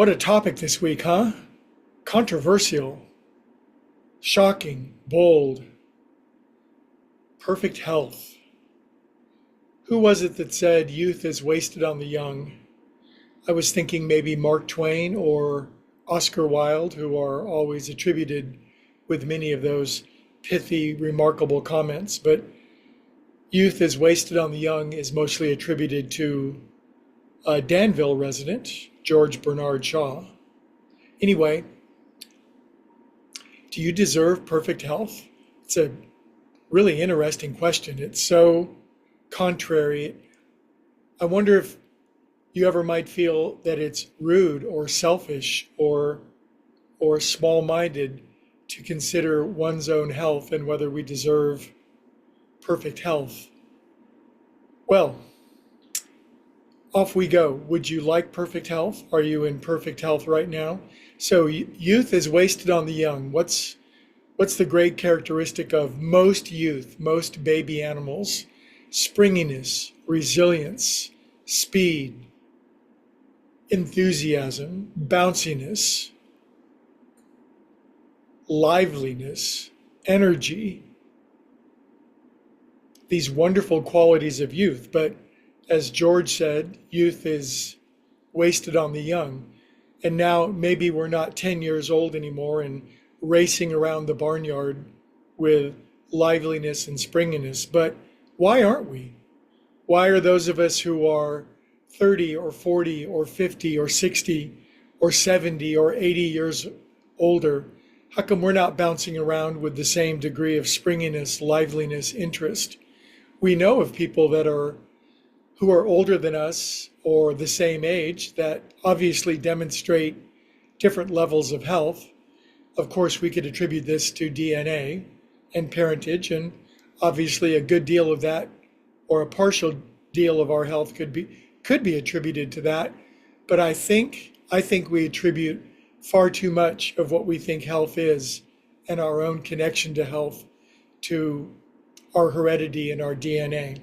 What a topic this week, huh? Controversial, shocking, bold, perfect health. Who was it that said youth is wasted on the young? I was thinking maybe Mark Twain or Oscar Wilde, who are always attributed with many of those pithy, remarkable comments. But youth is wasted on the young is mostly attributed to a Danville resident, George Bernard Shaw. Anyway, do you deserve perfect health? It's a really interesting question. It's so contrary. I wonder if you ever might feel that it's rude or selfish or small-minded to consider one's own health and whether we deserve perfect health. Well, off we go. Would you like perfect health? Are you in perfect health right now? So youth is wasted on the young. What's the great characteristic of most youth, most baby animals? Springiness, resilience, speed, enthusiasm, bounciness, liveliness, energy. These wonderful qualities of youth. But as George said, youth is wasted on the young. And now maybe we're not 10 years old anymore and racing around the barnyard with liveliness and springiness. But why aren't we? Why are those of us who are 30 or 40 or 50 or 60 or 70 or 80 years older, how come we're not bouncing around with the same degree of springiness, liveliness, interest? We know of people who are older than us or the same age that obviously demonstrate different levels of health. Of course, we could attribute this to DNA and parentage, and obviously a good deal of that, or a partial deal of our health could be attributed to that. But I think we attribute far too much of what we think health is and our own connection to health to our heredity and our DNA.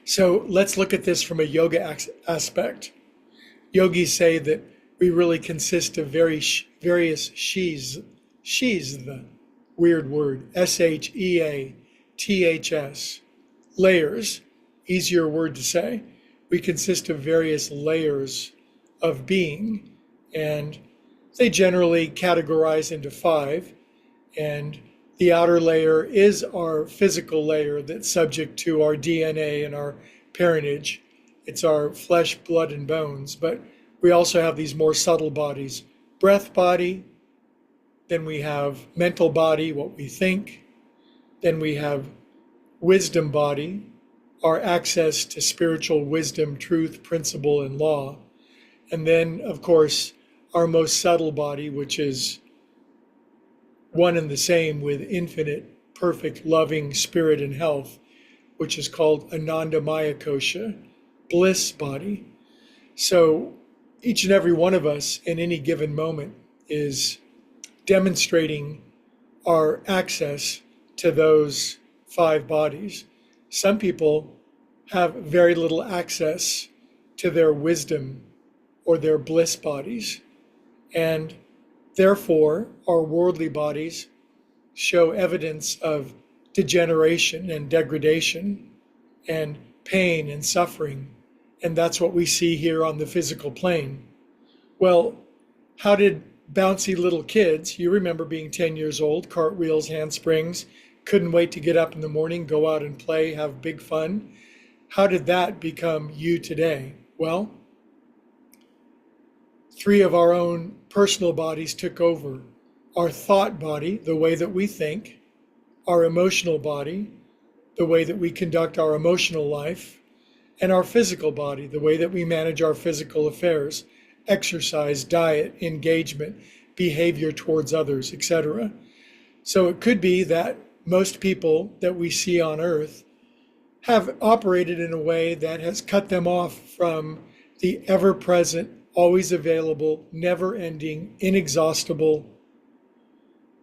So let's look at this from a yoga aspect. Yogis say that we really consist of various she's the weird word, SHEATHS, layers, easier word to say. We consist of various layers of being, and they generally categorize into 5. And the outer layer is our physical layer that's subject to our DNA and our parentage. It's our flesh, blood, and bones. But we also have these more subtle bodies, breath body, then we have mental body, what we think, then we have wisdom body, our access to spiritual wisdom, truth, principle, and law. And then, of course, our most subtle body, which is one and the same with infinite, perfect, loving spirit and health, which is called Anandamaya Kosha, bliss body. So each and every one of us in any given moment is demonstrating our access to those 5 bodies. Some people have very little access to their wisdom or their bliss bodies, and therefore our worldly bodies show evidence of degeneration and degradation and pain and suffering. And that's what we see here on the physical plane. Well, how did bouncy little kids, you remember being 10 years old, cartwheels, handsprings, couldn't wait to get up in the morning, go out and play, have big fun. How did that become you today? Well, 3 of our own personal bodies took over. Our thought body, the way that we think, our emotional body, the way that we conduct our emotional life, and our physical body, the way that we manage our physical affairs, exercise, diet, engagement, behavior towards others, etc. So it could be that most people that we see on earth have operated in a way that has cut them off from the ever-present, always available, never-ending, inexhaustible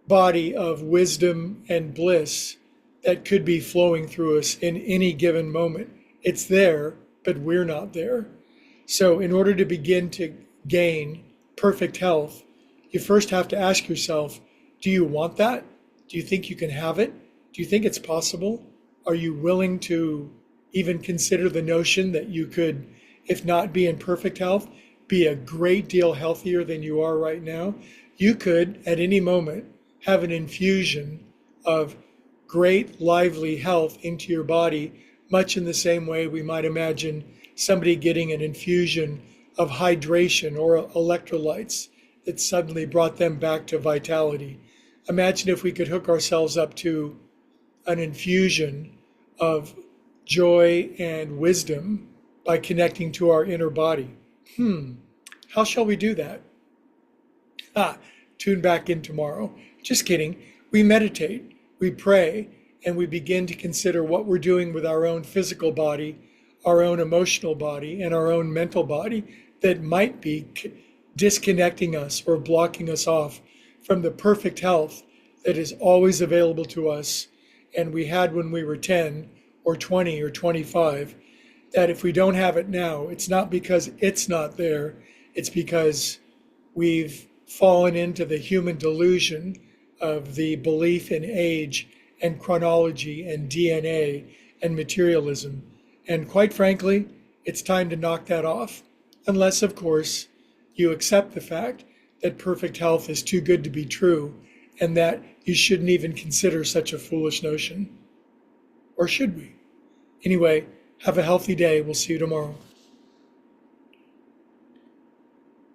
body of wisdom and bliss that could be flowing through us in any given moment. It's there, but we're not there. So in order to begin to gain perfect health, you first have to ask yourself, do you want that? Do you think you can have it? Do you think it's possible? Are you willing to even consider the notion that you could, if not be in perfect health, be a great deal healthier than you are right now? You could, at any moment, have an infusion of great, lively health into your body, much in the same way we might imagine somebody getting an infusion of hydration or electrolytes that suddenly brought them back to vitality. Imagine if we could hook ourselves up to an infusion of joy and wisdom by connecting to our inner body. How shall we do that? Tune back in tomorrow. Just kidding. We meditate, we pray, and we begin to consider what we're doing with our own physical body, our own emotional body, and our own mental body that might be disconnecting us or blocking us off from the perfect health that is always available to us and we had when we were 10 or 20 or 25, that if we don't have it now, it's not because it's not there, it's because we've fallen into the human delusion of the belief in age and chronology and DNA and materialism. And quite frankly, it's time to knock that off, unless, of course, you accept the fact that perfect health is too good to be true and that you shouldn't even consider such a foolish notion. Or should we? Anyway, have a healthy day. We'll see you tomorrow.